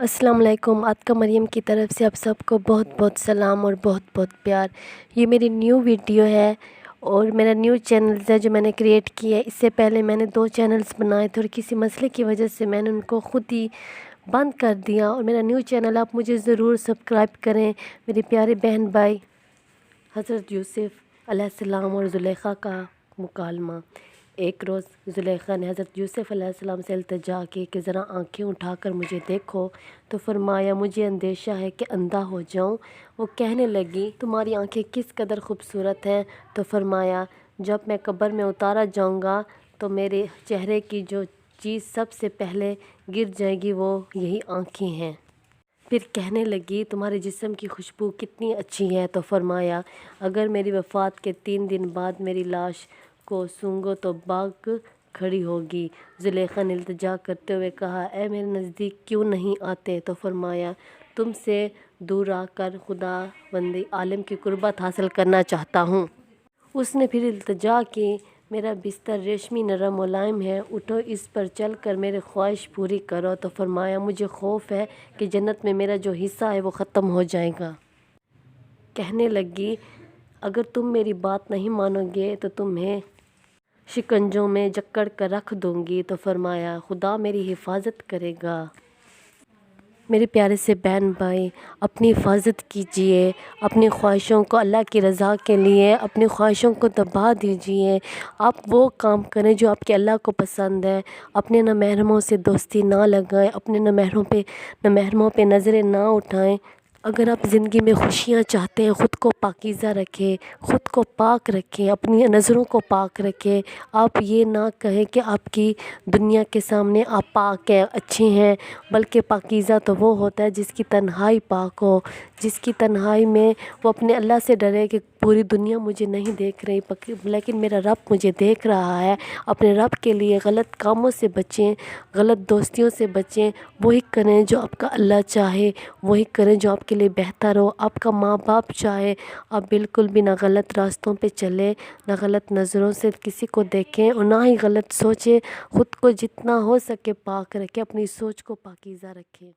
السلام علیکم۔ آتکا مریم کی طرف سے آپ سب کو بہت بہت سلام اور بہت بہت پیار۔ یہ میری نیو ویڈیو ہے اور میرا نیو چینلز ہے جو میں نے کریٹ کیا ہے۔ اس سے پہلے میں نے 2 چینلز بنائے تھے اور کسی مسئلے کی وجہ سے میں نے ان کو خود ہی بند کر دیا، اور میرا نیو چینل آپ مجھے ضرور سبسکرائب کریں۔ میری پیارے بہن بھائی حضرت یوسف علیہ السلام اور زلیخا کا مکالمہ۔ ایک روز زلیخا نے حضرت یوسف علیہ السلام سے التجا کی کہ ذرا آنکھیں اٹھا کر مجھے دیکھو، تو فرمایا مجھے اندیشہ ہے کہ اندھا ہو جاؤں۔ وہ کہنے لگی تمہاری آنکھیں کس قدر خوبصورت ہیں، تو فرمایا جب میں قبر میں اتارا جاؤں گا تو میرے چہرے کی جو چیز سب سے پہلے گر جائے گی وہ یہی آنکھیں ہیں۔ پھر کہنے لگی تمہارے جسم کی خوشبو کتنی اچھی ہے، تو فرمایا اگر میری وفات کے 3 دن بعد میری لاش کو سونگھو تو باغ کھڑی ہوگی۔ زلیخا نے التجا کرتے ہوئے کہا اے میرے نزدیک کیوں نہیں آتے، تو فرمایا تم سے دور آ کر خداوند عالم کی قربت حاصل کرنا چاہتا ہوں۔ اس نے پھر التجا کی میرا بستر ریشمی نرم ملائم ہے، اٹھو اس پر چل کر میری خواہش پوری کرو، تو فرمایا مجھے خوف ہے کہ جنت میں میرا جو حصہ ہے وہ ختم ہو جائے گا۔ کہنے لگی اگر تم میری بات نہیں مانو گے تو تمہیں شکنجوں میں جکڑ کر رکھ دوں گی، تو فرمایا خدا میری حفاظت کرے گا۔ میرے پیارے سے بہن بھائی اپنی حفاظت کیجئے، اپنی خواہشوں کو اللہ کی رضا کے لیے اپنی خواہشوں کو دبا دیجئے۔ آپ وہ کام کریں جو آپ کے اللہ کو پسند ہے۔ اپنے نامحرموں سے دوستی نہ لگائیں، اپنے نامحرموں پہ نظریں نہ اٹھائیں۔ اگر آپ زندگی میں خوشیاں چاہتے ہیں خود کو پاکیزہ رکھیں، خود کو پاک رکھیں، اپنی نظروں کو پاک رکھیں۔ آپ یہ نہ کہیں کہ آپ کی دنیا کے سامنے آپ پاک ہیں، اچھے ہیں، بلکہ پاکیزہ تو وہ ہوتا ہے جس کی تنہائی پاک ہو، جس کی تنہائی میں وہ اپنے اللہ سے ڈرے کہ پوری دنیا مجھے نہیں دیکھ رہی لیکن میرا رب مجھے دیکھ رہا ہے۔ اپنے رب کے لیے غلط کاموں سے بچیں، غلط دوستیوں سے بچیں، وہی کریں جو آپ کا اللہ چاہے، وہی کریں جو آپ کے لیے بہتر ہو۔ آپ کا ماں باپ چاہے آپ بالکل بھی نہ غلط راستوں پہ چلیں، نہ غلط نظروں سے کسی کو دیکھیں اور نہ ہی غلط سوچیں۔ خود کو جتنا ہو سکے پاک رکھیں، اپنی سوچ کو پاکیزہ رکھیں۔